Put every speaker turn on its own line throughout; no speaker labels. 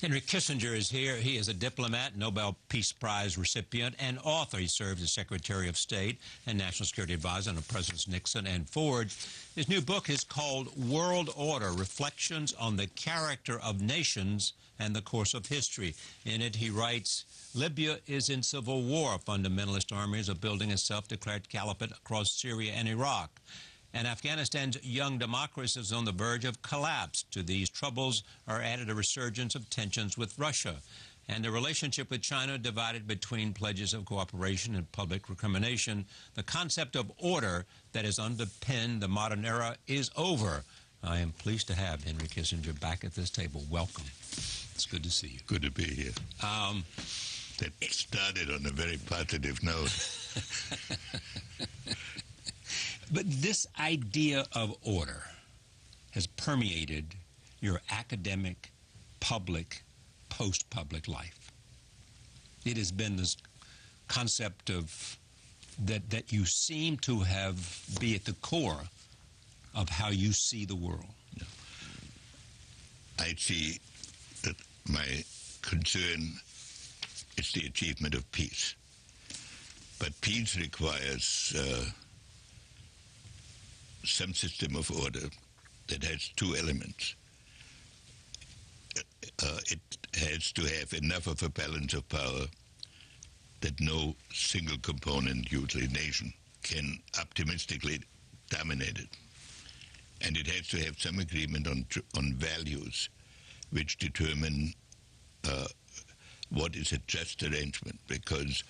Henry Kissinger is here. He is a diplomat, Nobel Peace Prize recipient, and author. He served as Secretary of State and National Security Advisor under Presidents Nixon and Ford. His new book is called World Order, Reflections on the Character of Nations and the Course of History. In it, he writes, Libya is in civil war. Fundamentalist armies are building a self-declared caliphate across Syria and Iraq. And Afghanistan's young democracy is on the verge of collapse. To these troubles are added a resurgence of tensions with Russia. And the relationship with China divided between pledges of cooperation and public recrimination. The concept of order that has underpinned the modern era is over. I am pleased to have Henry Kissinger back at this table. Welcome. It's good to see you.
Good to be here. That started on a very positive note.
But this idea of order has permeated your academic, public, post-public life. It has been this concept of that you seem to have be at the core of how you see the world.
I see that my concern is the achievement of peace. But peace requires some system of order that has two elements. It has to have enough of a balance of power that no single component, usually nation, can optimistically dominate it. And it has to have some agreement on values which determine what is a just arrangement, because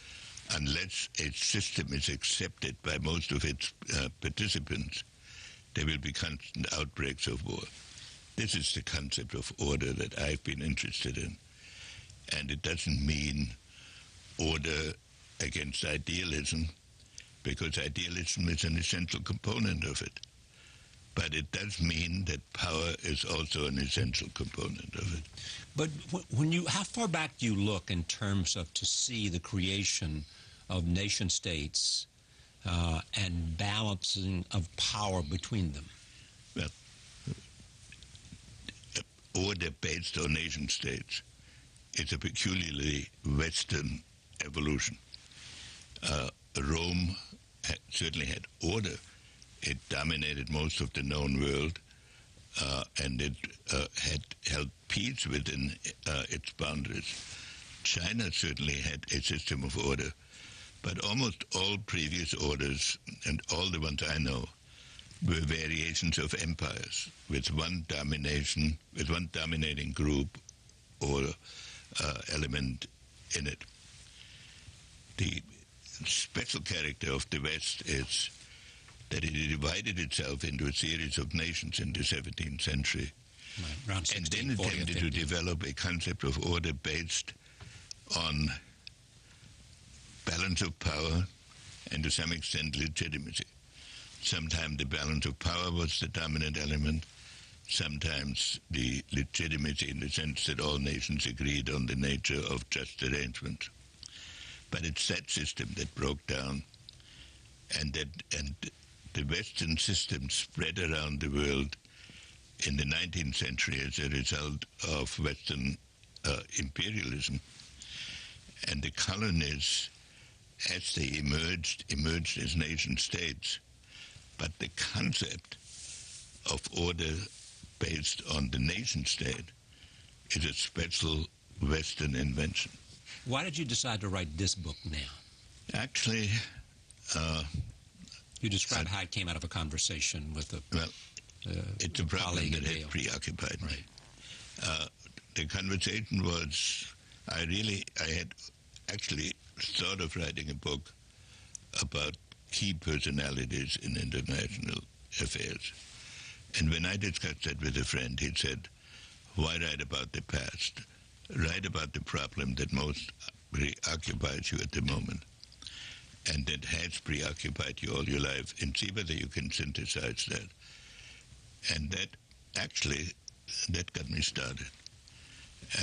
unless a system is accepted by most of its participants, there will be constant outbreaks of war. This is the concept of order that I've been interested in. And it doesn't mean order against idealism, because idealism is an essential component of it. But it does mean that power is also an essential component of it.
But how far back do you look in terms of to see the creation of nation states and balancing of power between them?
Well, order based on nation states is a peculiarly Western evolution. Rome certainly had order. It dominated most of the known world, and it had held peace within its boundaries. China certainly had a system of order, but almost all previous orders, and all the ones I know, were variations of empires with one dominating group or element in it. The special character of the West is that it divided itself into a series of nations in the 17th century,
right,
and then attempted to develop a concept of order based on balance of power and to some extent legitimacy. Sometimes the balance of power was the dominant element, sometimes the legitimacy in the sense that all nations agreed on the nature of just arrangement. But it's that system that broke down, and the Western system spread around the world in the 19th century as a result of Western imperialism. And the colonies, as they emerged as nation states. But the concept of order based on the nation state is a special Western invention.
Why did you decide to write this book now?
Actually,
you described how it came out of a conversation with
it's a problem that had preoccupied me.
Right.
The conversation was, I had actually thought of writing a book about key personalities in international affairs. And when I discussed that with a friend, he said, why write about the past? Write about the problem that most preoccupies you at the moment, and that has preoccupied you all your life, and see whether you can synthesize that. And that got me started.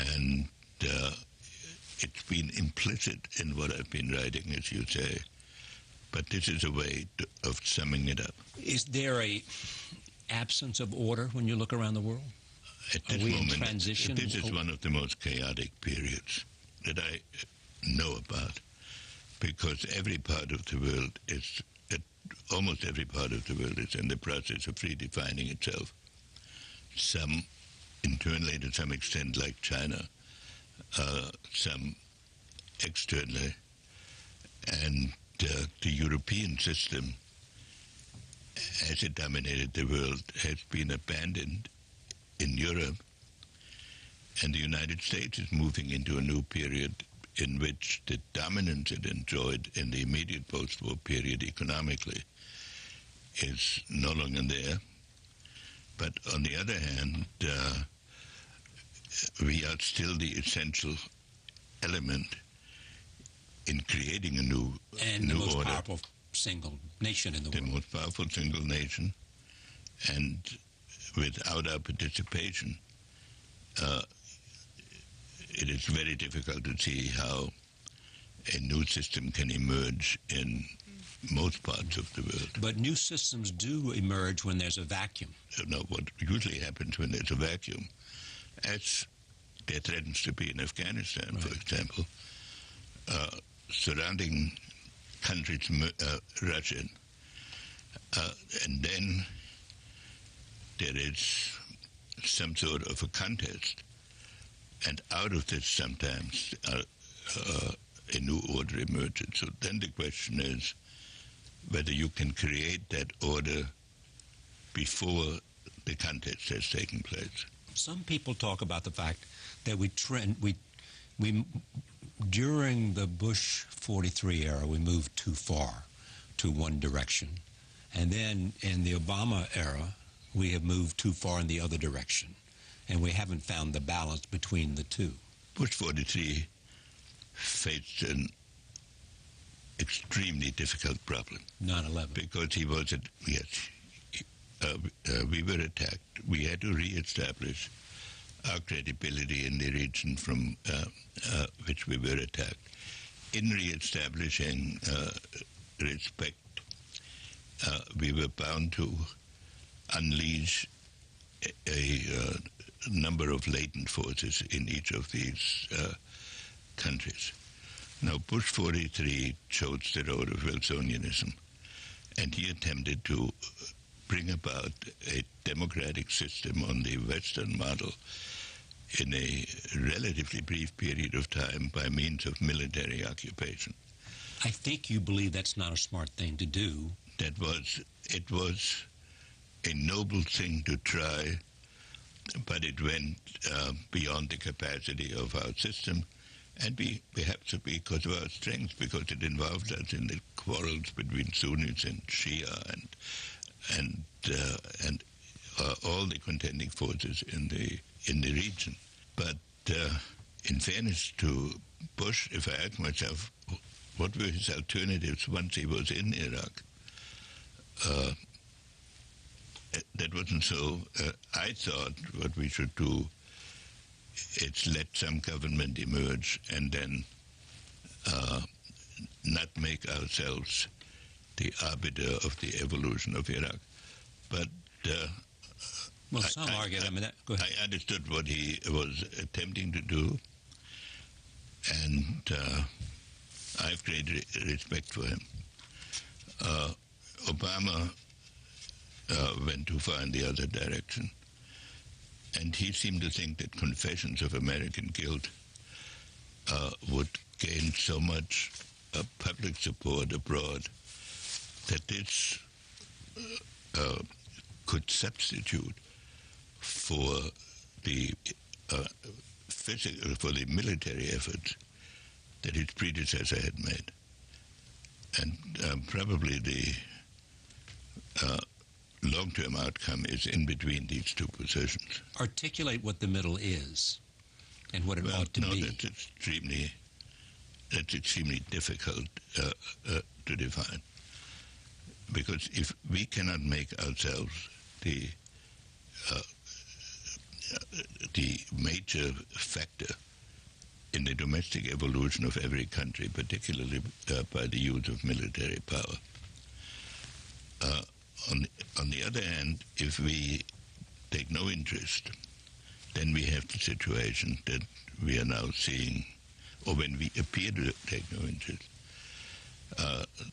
And it's been implicit in what I've been writing, as you say, but this is a way of summing it up.
Is there a absence of order when you look around the world?
At
Are
this
we in
moment,
transition?
this is one of the most chaotic periods that I know about, because every part of the world is, almost every part of the world is in the process of redefining itself. Some internally to some extent, like China, some externally, and the European system, as it dominated the world, has been abandoned in Europe, and the United States is moving into a new period in which the dominance it enjoyed in the immediate post-war period economically is no longer there. But on the other hand, we are still the essential element in creating a new
And
new
the most
order.
powerful single nation in the
The
world.
most powerful single nation, and without our participation, it is very difficult to see how a new system can emerge in most parts of the world.
But new systems do emerge when there's a vacuum.
Now, what usually happens when there's a vacuum, as there threatens to be in Afghanistan, for example, surrounding countries, Russia, and then there is some sort of a contest, and out of this sometimes a new order emerges. So then the question is whether you can create that order before the contest has taken place.
Some people talk about the fact that we during the Bush 43 era, we moved too far to one direction. And then in the Obama era, we have moved too far in the other direction. And we haven't found the balance between the two.
Bush 43 faced an extremely difficult problem.
9/11.
Because he was, we were attacked. We had to reestablish our credibility in the region from which we were attacked. In reestablishing respect, we were bound to unleash a number of latent forces in each of these countries. Now, Bush 43 chose the road of Wilsonianism, and he attempted to bring about a democratic system on the Western model in a relatively brief period of time by means of military occupation.
I think you believe that's not a smart thing to do.
It was a noble thing to try, but it went beyond the capacity of our system, and perhaps because of our strength, because it involved us in the quarrels between Sunnis and Shia and all the contending forces in the region. But in fairness to Bush, if I ask myself, what were his alternatives once he was in Iraq? That wasn't so. I thought what we should do is let some government emerge and then not make ourselves the arbiter of the evolution of Iraq. But
well, some argue. Go ahead.
I understood what he was attempting to do, and I have great respect for him. Obama went too far in the other direction, and he seemed to think that confessions of American guilt would gain so much public support abroad that this could substitute for the for the military efforts that his predecessor had made. And probably the long-term outcome is in between these two positions.
Articulate what the middle is and what it ought to be.
That's extremely difficult to define. Because if we cannot make ourselves the major factor in the domestic evolution of every country, particularly by the use of military power. On the other hand, if we take no interest then we have the situation that we are now seeing, or when we appear to take no interest,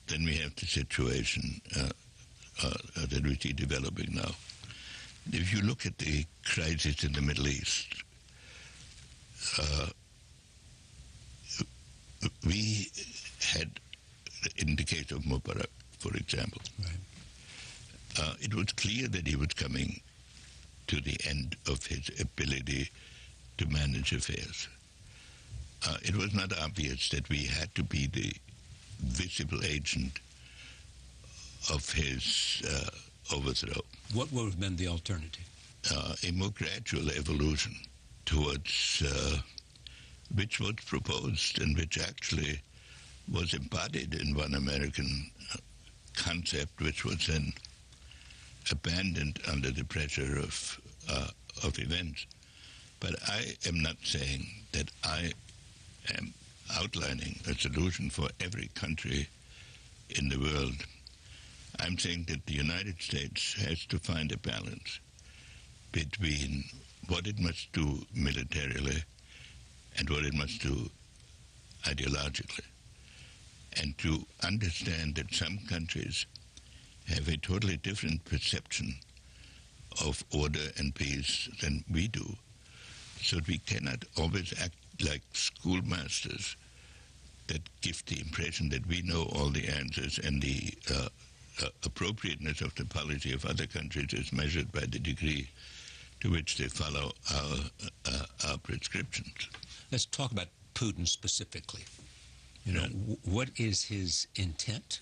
then we have the situation that we see developing now. If you look at the crisis in the Middle East, we had, in the case of Mubarak, for example,
Right.
It was clear that he was coming to the end of his ability to manage affairs. It was not obvious that we had to be the visible agent of his overthrow.
What would have been the alternative?
A more gradual evolution towards which was proposed and which actually was embodied in one American concept, which was then abandoned under the pressure of events. But I am not saying that I am outlining a solution for every country in the world. I'm saying that the United States has to find a balance between what it must do militarily and what it must do ideologically, and to understand that some countries have a totally different perception of order and peace than we do. So we cannot always act like schoolmasters that give the impression that we know all the answers, and the appropriateness of the policy of other countries is measured by the degree to which they follow our prescriptions.
Let's talk about Putin specifically. You know, what is his intent,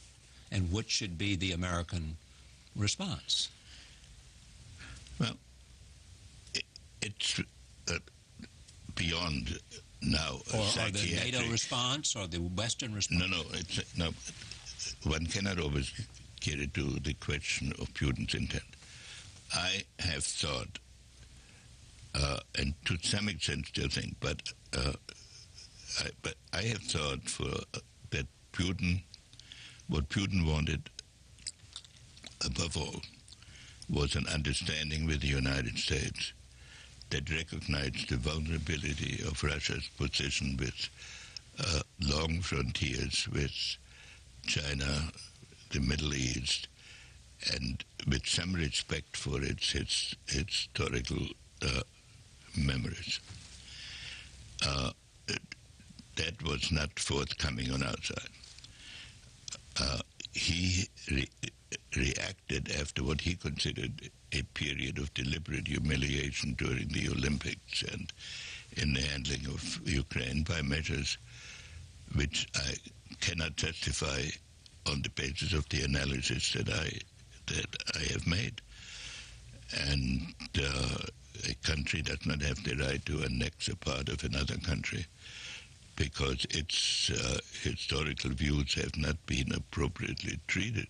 and what should be the American response?
Well, it's beyond now
Or the NATO response, or the Western response?
No. One cannot always get into the question of Putin's intent. I have thought, and to some extent still think, but I have thought that what Putin wanted above all was an understanding with the United States that recognized the vulnerability of Russia's position with long frontiers with China, the Middle East, and with some respect for its historical memories. That was not forthcoming on our side. He reacted after what he considered a period of deliberate humiliation during the Olympics and in the handling of Ukraine by measures which I cannot justify on the basis of the analysis that I have made. And a country does not have the right to annex a part of another country because its historical views have not been appropriately treated.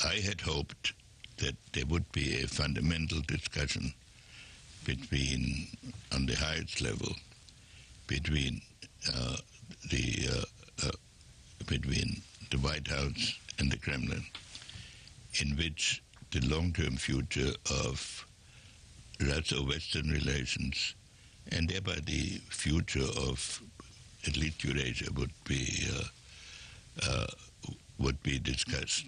I had hoped that there would be a fundamental discussion on the highest level, between the White House and the Kremlin, in which the long-term future of Russo-Western relations and thereby the future of at least Eurasia would be discussed.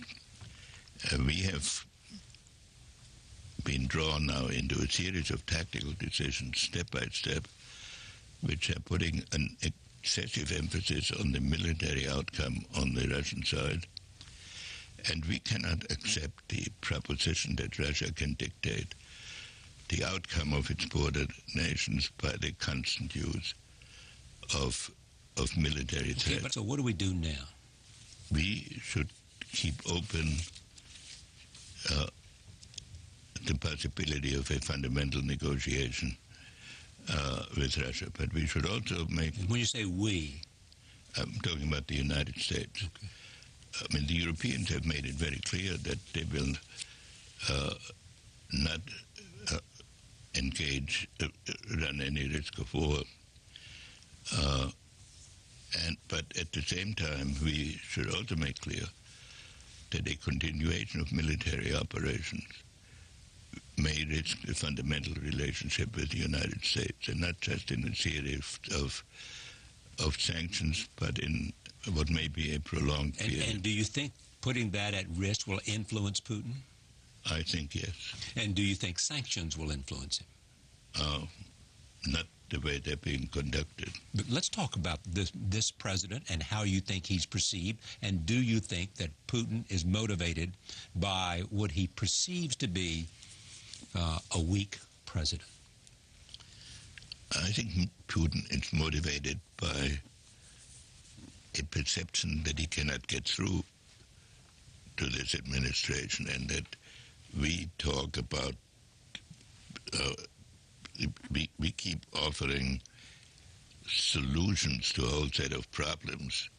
We have been drawn now into a series of tactical decisions, step by step, which are putting an excessive emphasis on the military outcome on the Russian side. And we cannot accept the proposition that Russia can dictate the outcome of its border nations by the constant use of military threats.
Okay, but so what do we do now?
We should keep open the possibility of a fundamental negotiation with Russia. But we should also make...
When you say we?
I'm talking about the United States.
Okay.
I mean, the Europeans have made it very clear that they will not run any risk of war. But at the same time, we should also make clear that a continuation of military operations may risk the fundamental relationship with the United States, and not just in a series of sanctions, but in what may be a prolonged period.
And do you think putting that at risk will influence Putin?
I think yes.
And do you think sanctions will influence him?
Not the way they're being conducted.
But let's talk about this president and how you think he's perceived. And do you think that Putin is motivated by what he perceives to be a weak president?
I think Putin is motivated by a perception that he cannot get through to this administration, and that we talk about, we keep offering solutions to a whole set of problems,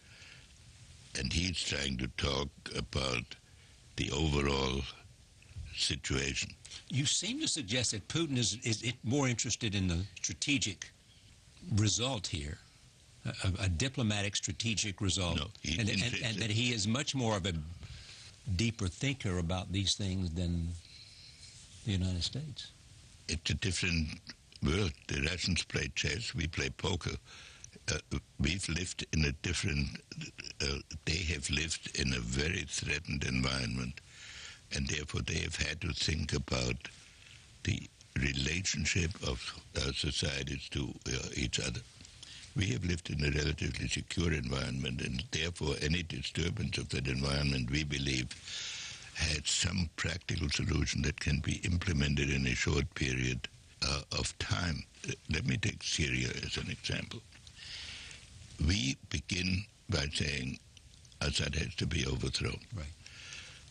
and he's trying to talk about the overall situation.
You seem to suggest that Putin is more interested in the strategic result here, a diplomatic strategic result,
No,
and that he is much more of a deeper thinker about these things than the United States.
It's a different world. The Russians play chess, we play poker. We've lived in a different, they have lived in a very threatened environment, and therefore they have had to think about the relationship of societies to each other. We have lived in a relatively secure environment, and therefore any disturbance of that environment, we believe, had some practical solution that can be implemented in a short period of time. Let me take Syria as an example. We begin by saying Assad has to be overthrown.
Right.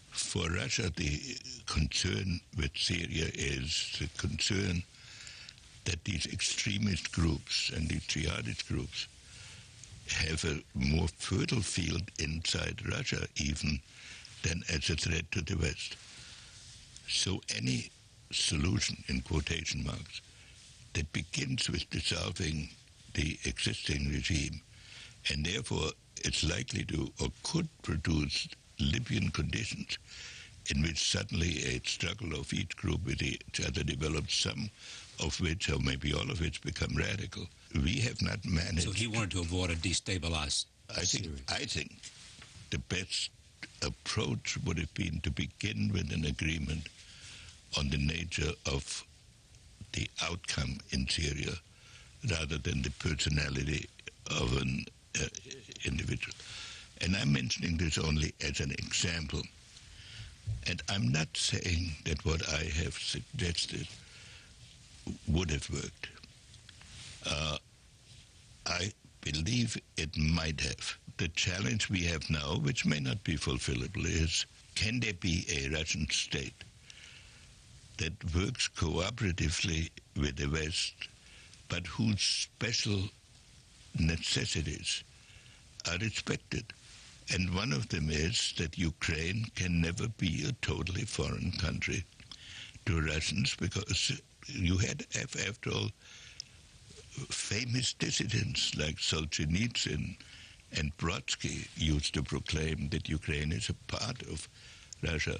For Russia, the concern with Syria is the concern that these extremist groups and these jihadist groups have a more fertile field inside Russia even than as a threat to the West. So any solution, in quotation marks, that begins with dissolving the existing regime, and therefore it's likely to or could produce Libyan conditions in which suddenly a struggle of each group with each other develops, some of which, or maybe all of which, become radical. We have not managed.
So he wanted to avoid a destabilized Syria.
I think the best approach would have been to begin with an agreement on the nature of the outcome in Syria rather than the personality of an individual. And I'm mentioning this only as an example. And I'm not saying that what I have suggested would have worked. I believe it might have. The challenge we have now, which may not be fulfillable, is can there be a Russian state that works cooperatively with the West, but whose special necessities are respected? And one of them is that Ukraine can never be a totally foreign country to Russians, because you have, after all, famous dissidents like Solzhenitsyn and Brodsky used to proclaim that Ukraine is a part of Russia.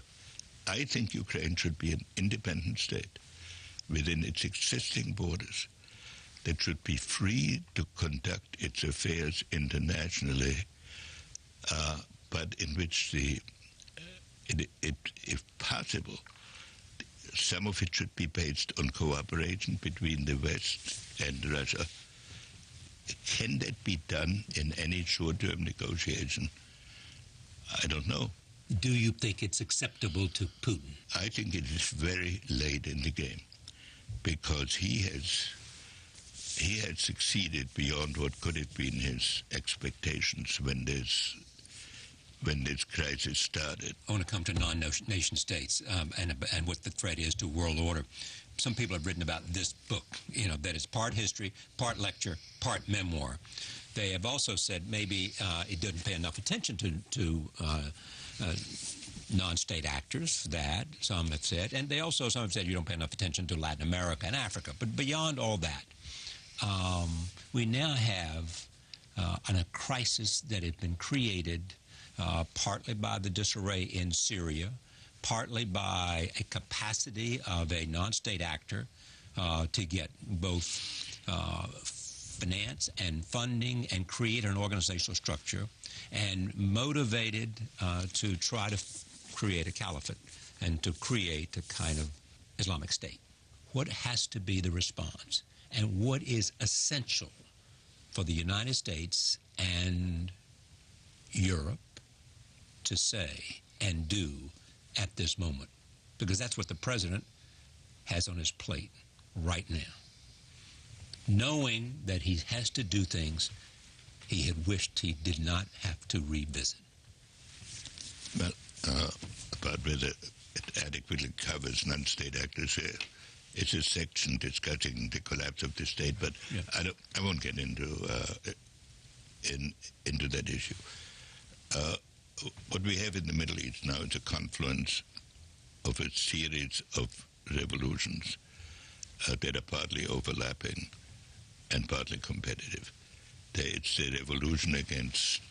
I think Ukraine should be an independent state within its existing borders that should be free to conduct its affairs internationally, but in which if possible, some of it should be based on cooperation between the West and Russia. Can that be done in any short-term negotiation? I don't know.
Do you think it's acceptable to Putin?
I think it is very late in the game, because he had succeeded beyond what could have been his expectations when this crisis started.
I want to come to non-nation states and what the threat is to world order. Some people have written about this book, that is part history, part lecture, part memoir. They have also said maybe it doesn't pay enough attention to non-state actors, that some have said, and some have said you don't pay enough attention to Latin America and Africa. But beyond all that, we now have a crisis that has been created partly by the disarray in Syria, partly by a capacity of a non-state actor to get both finance and funding and create an organizational structure, and motivated to try to create a caliphate and to create a kind of Islamic State. What has to be the response, and what is essential for the United States and Europe to say and do at this moment? Because that's what the president has on his plate right now, knowing that he has to do things he had wished he did not have to revisit.
Well, about whether it adequately covers non-state actors here, it's a section discussing the collapse of the state, but
yeah.
I won't get into that issue. What we have in the Middle East now is a confluence of a series of revolutions that are partly overlapping and partly competitive. It's the revolution against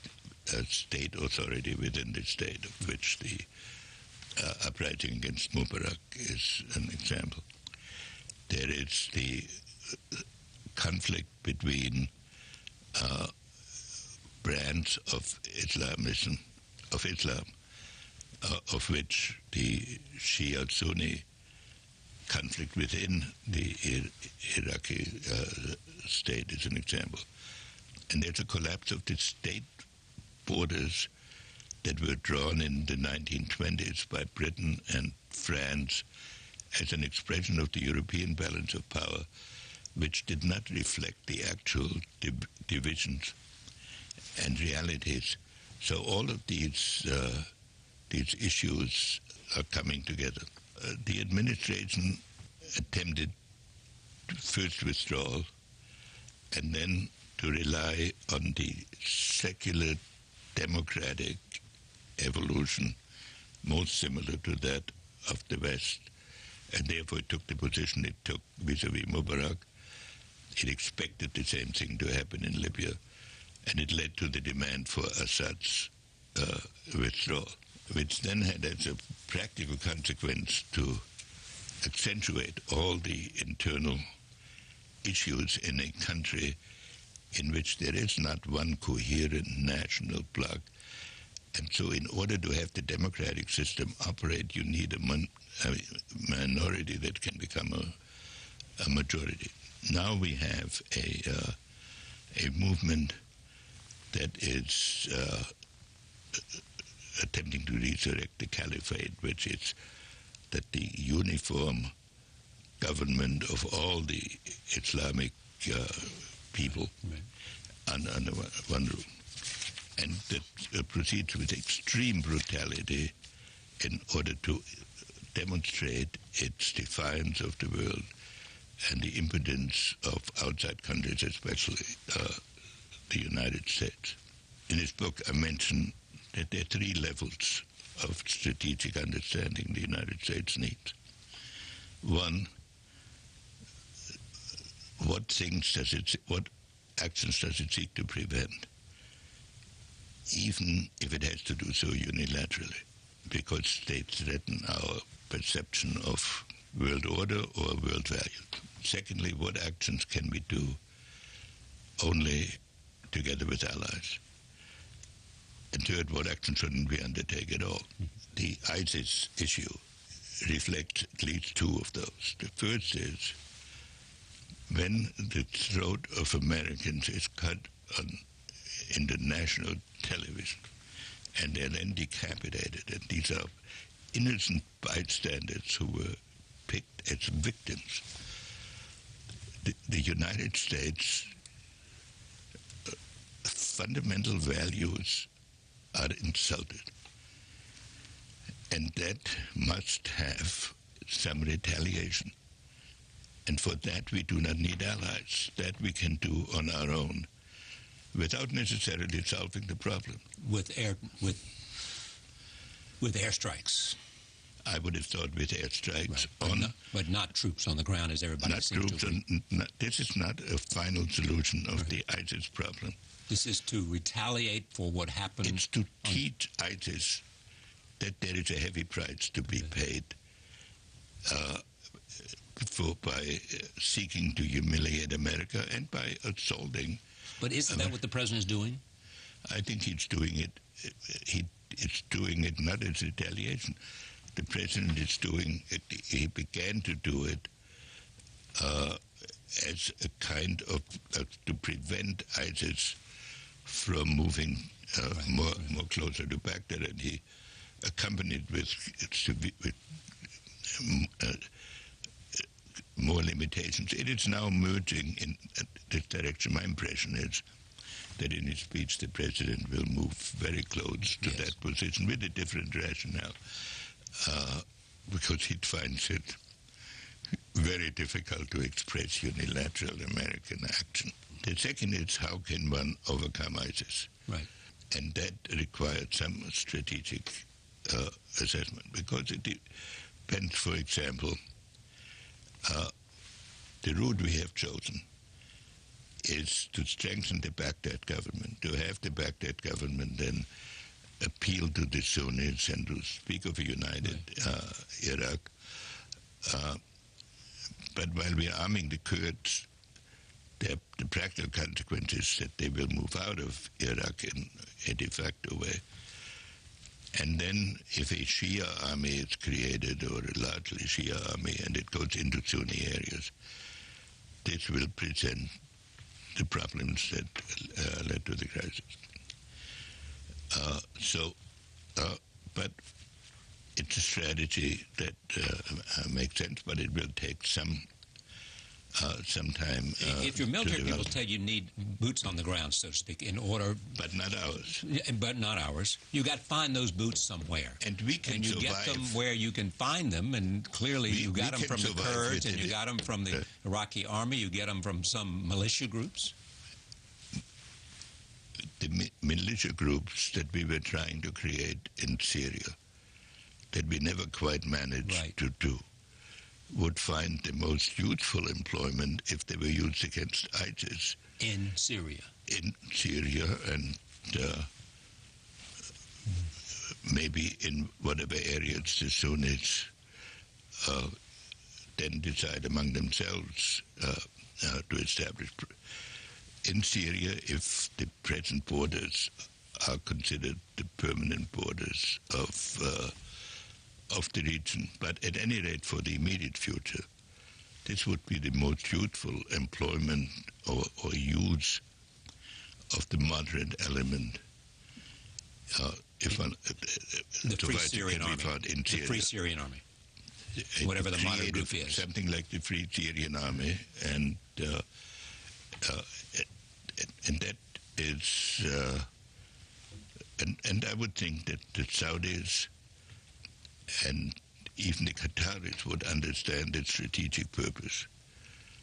state authority within the state, of which the uprising against Mubarak is an example. There is the conflict between brands of Islam, of which the Shia-Sunni conflict within the Iraqi state is an example. And there's a collapse of the state borders that were drawn in the 1920s by Britain and France as an expression of the European balance of power, which did not reflect the actual divisions and realities. So all of these issues are coming together. The administration attempted first withdrawal and then to rely on the secular democratic evolution most similar to that of the West, and therefore it took the position it took vis-a-vis Mubarak. It expected the same thing to happen in Libya, and it led to the demand for Assad's withdrawal, which then had as a practical consequence to accentuate all the internal issues in a country in which there is not one coherent national bloc. And so in order to have the democratic system operate, you need a minority that can become a majority. Now we have a movement that is attempting to resurrect the caliphate, which is that the uniform government of all the Islamic people under one roof. And that proceeds with extreme brutality in order to demonstrate its defiance of the world and the impotence of outside countries, especially the United States. In this book, I mentioned that there are three levels of strategic understanding the United States needs. One, what actions does it seek to prevent, even if it has to do so unilaterally, because states threaten our perception of world order or world value. Secondly, what actions can we do only together with allies? And third, what action shouldn't we undertake at all? The ISIS issue reflects at least two of those. The first is when the throat of Americans is cut on international television and they're then decapitated, and these are innocent bystanders who were picked as victims. The United States fundamental values are insulted, and that must have some retaliation. And for that we do not need allies. That we can do on our own without necessarily solving the problem.
With airstrikes.
I would have thought with airstrikes,
right, but not troops on the ground, as everybody seems to be.
This is not a final solution of the ISIS problem.
This is to retaliate for what happened.
It's to teach ISIS that there is a heavy price to be paid by seeking to humiliate America and by assaulting.
But isn't that what the president is doing?
I think he's doing it. He's doing it not as retaliation. The president is doing it. He began to do it as a kind of to prevent ISIS from moving more closer to Baghdad, and he accompanied with more limitations. It is now merging in this direction. My impression is that in his speech the president will move very close to that position with a different rationale, because he finds it very difficult to express unilateral American action. The second is, how can one overcome ISIS?
Right.
And that required some strategic assessment, because it depends, for example, the route we have chosen is to strengthen the Baghdad government, to have the Baghdad government then appeal to the Sunnis and to speak of a united Iraq. But while we are arming the Kurds, the practical consequence is that they will move out of Iraq in a de facto way. And then if a Shia army is created, or a largely Shia army, and it goes into Sunni areas, this will present the problems that led to the crisis. But it's a strategy that makes sense, but it will take some time.
If your military people tell you need boots on the ground, so to speak, in order...
But not ours.
But not ours. You got to find those boots somewhere.
And we can
survive. And you get them where you can find them, and clearly you got them from the Kurds, and you got them from the Iraqi army, you get them from some militia groups?
The militia groups that we were trying to create in Syria, that we never quite managed to do, would find the most useful employment if they were used against ISIS.
In Syria?
In Syria, and maybe in whatever areas the Sunnis then decide among themselves to establish. In Syria, if the present borders are considered the permanent borders of the region, but at any rate for the immediate future, this would be the most useful employment or use of the moderate element.
The Free Syrian Army. The Free Syrian Army. Whatever the moderate group is.
Something like the Free Syrian Army, and that is, and I would think that the Saudis and even the Qataris would understand its strategic purpose.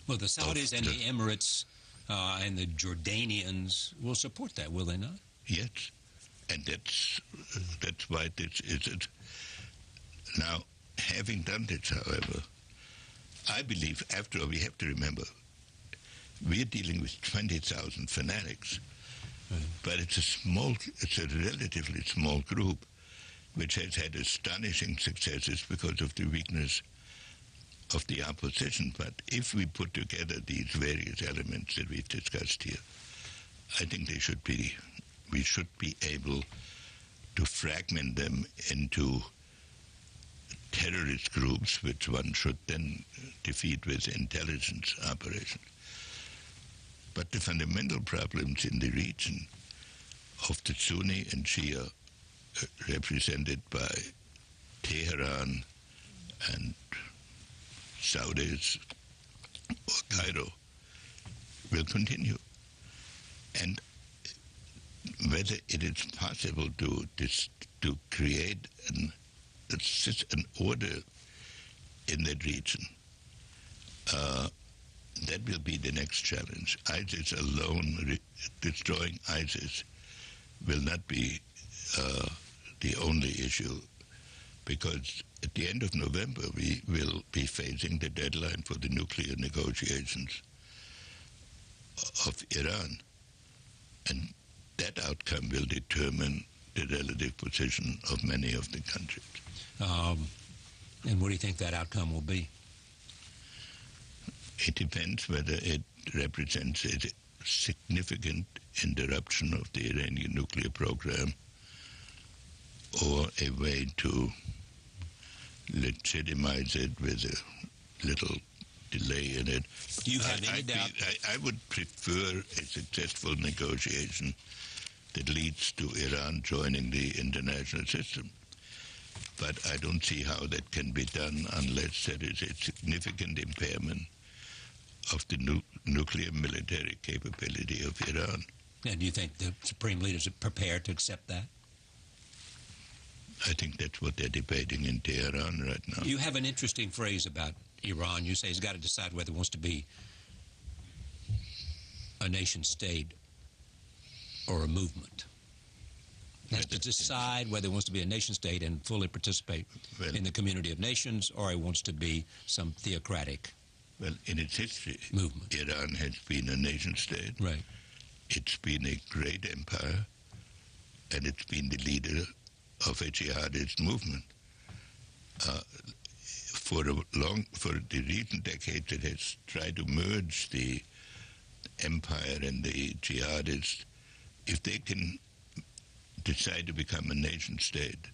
Well, the Saudis and the Emirates and the Jordanians will support that, will they not?
Yes, and that's why this is it. Now, having done this, however, I believe, after all, we have to remember, we're dealing with 20,000 fanatics, but it's a relatively small group, which has had astonishing successes because of the weakness of the opposition. But if we put together these various elements that we've discussed here, I think we should be able to fragment them into terrorist groups, which one should then defeat with intelligence operations. But the fundamental problems in the region of the Sunni and Shia, represented by Tehran and Saudis or Cairo, will continue. And whether it is possible to create an order in that region, that will be the next challenge. ISIS alone, destroying ISIS, will not be the only issue, because at the end of November we will be facing the deadline for the nuclear negotiations of Iran, and that outcome will determine the relative position of many of the countries.
And what do you think that outcome will be?
It depends whether it represents a significant interruption of the Iranian nuclear program or a way to legitimize it with a little delay in it.
Do you have any doubt?
I would prefer a successful negotiation that leads to Iran joining the international system. But I don't see how that can be done unless there is a significant impairment of the nuclear military capability of Iran.
And do you think the supreme leaders are prepared to accept that?
I think that's what they're debating in Tehran right now.
You have an interesting phrase about Iran. You say it's got to decide whether it wants to be a nation state or a movement. It has to decide whether it wants to be a nation state and fully participate in the community of nations, or it wants to be some theocratic
Well, in its history,
movement.
Iran has been a nation state.
Right.
It's been a great empire, and it's been the leader of a jihadist movement. For the recent decades, it has tried to merge the empire and the jihadists. If they can decide to become a nation state,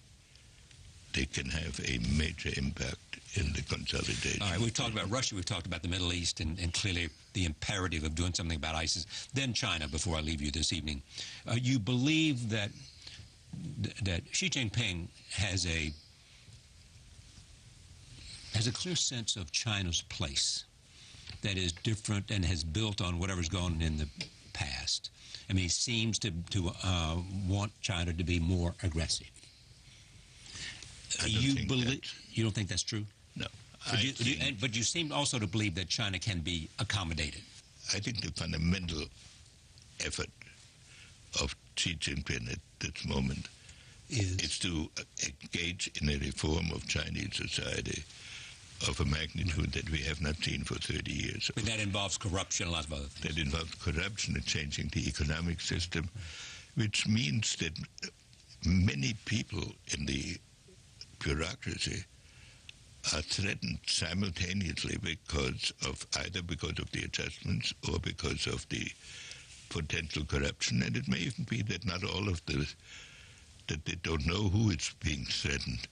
they can have a major impact in the consolidation.
All right, we've talked about Russia, we've talked about the Middle East, and clearly the imperative of doing something about ISIS. Then China, before I leave you this evening. You believe that Xi Jinping has a clear sense of China's place that is different and has built on whatever's gone in the past. I mean, he seems to want China to be more aggressive. You don't think that's true?
No.
But you seem also to believe that China can be accommodated.
I think the fundamental effort of Xi Jinping at this moment is to engage in a reform of Chinese society of a magnitude that we have not seen for 30 years.
But that involves corruption and lots of other things.
That involves corruption and changing the economic system, which means that many people in the bureaucracy are threatened simultaneously because of the adjustments or because of the potential corruption. And it may even be that not all of that they don't know who is being threatened.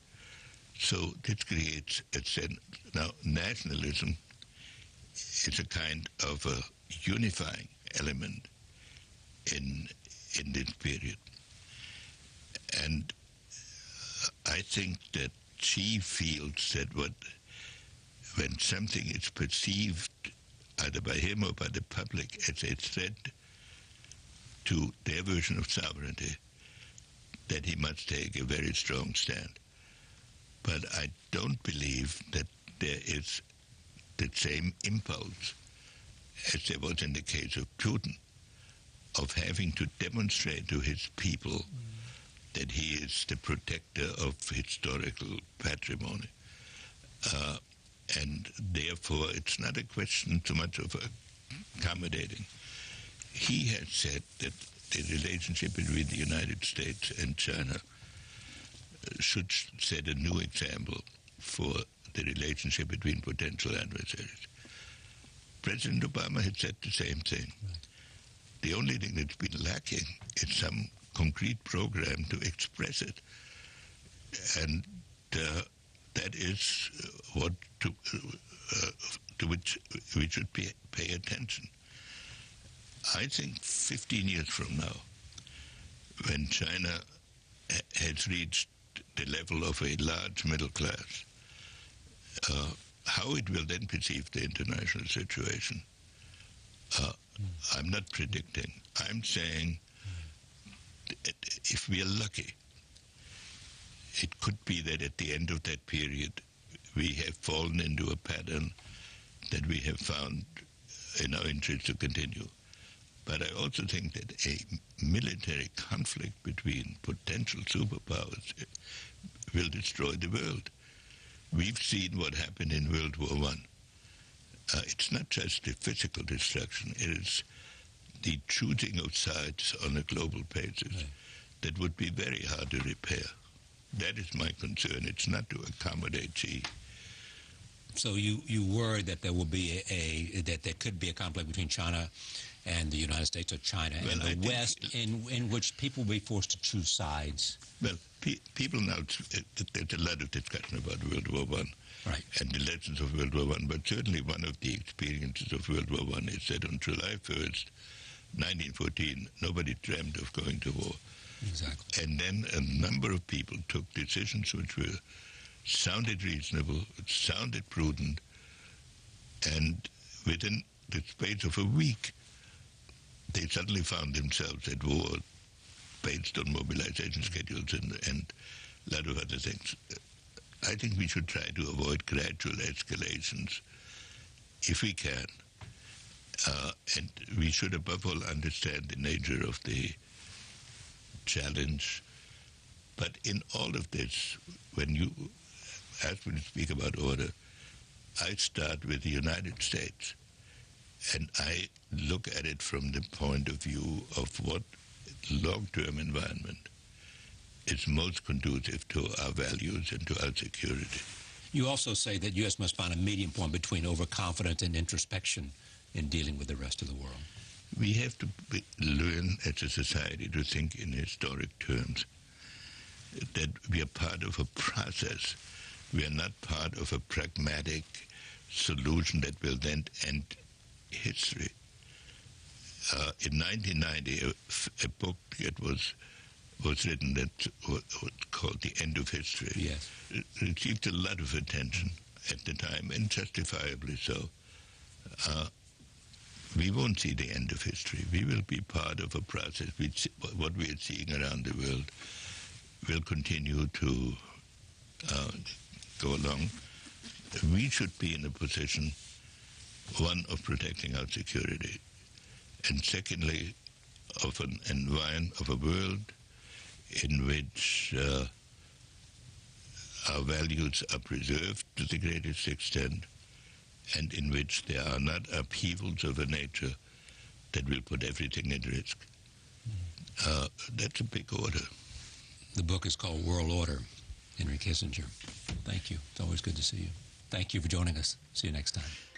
So this creates a sense. Now, nationalism is a kind of a unifying element in this period. And I think that Xi feels that when something is perceived either by him or by the public as a threat to their version of sovereignty, that he must take a very strong stand. But I don't believe that there is the same impulse as there was in the case of Putin, of having to demonstrate to his people that he is the protector of historical patrimony. And therefore, it's not a question so much of accommodating. He has said that the relationship between the United States and China should set a new example for the relationship between potential adversaries. President Obama had said the same thing. Right. The only thing that's been lacking is some concrete program to express it. And that is what to which we should pay attention. I think 15 years from now, when China has reached the level of a large middle class, how it will then perceive the international situation, I'm not predicting. I'm saying if we are lucky, it could be that at the end of that period, we have fallen into a pattern that we have found in our interest to continue. But I also think that a military conflict between potential superpowers will destroy the world. We've seen what happened in World War I. It's not just the physical destruction, it is the choosing of sides on a global basis that would be very hard to repair. That is my concern. It's not to accommodate Xi.
So you worry that there will be that there could be a conflict between China and the United States, or China and the West, in which people will be forced to choose sides?
Well, people now, there's a lot of discussion about World War I.
Right.
And the lessons of World War I, but certainly one of the experiences of World War I is that on July 1st, 1914, nobody dreamt of going to war.
Exactly.
And then a number of people took decisions which sounded reasonable, sounded prudent, and within the space of a week, they suddenly found themselves at war based on mobilization schedules and a lot of other things. I think we should try to avoid gradual escalations if we can. And we should above all understand the nature of the challenge. But in all of this, when you ask me to speak about order, I start with the United States. And I look at it from the point of view of what long-term environment is most conducive to our values and to our security.
You also say that U.S. must find a medium point between overconfidence and introspection in dealing with the rest of the world.
We have to learn as a society to think in historic terms, that we are part of a process. We are not part of a pragmatic solution that will then end history. In 1990, a book that was written that was called The End of History.
Yes.
It received a lot of attention at the time, and justifiably so. We won't see the end of history. We will be part of a process. What we are seeing around the world will continue to go along. We should be in a position, one, of protecting our security, and secondly, of an environment, of a world in which our values are preserved to the greatest extent, and in which there are not upheavals of a nature that will put everything at risk. That's a big order.
The book is called World Order, Henry Kissinger. Thank you. It's always good to see you. Thank you for joining us. See you next time.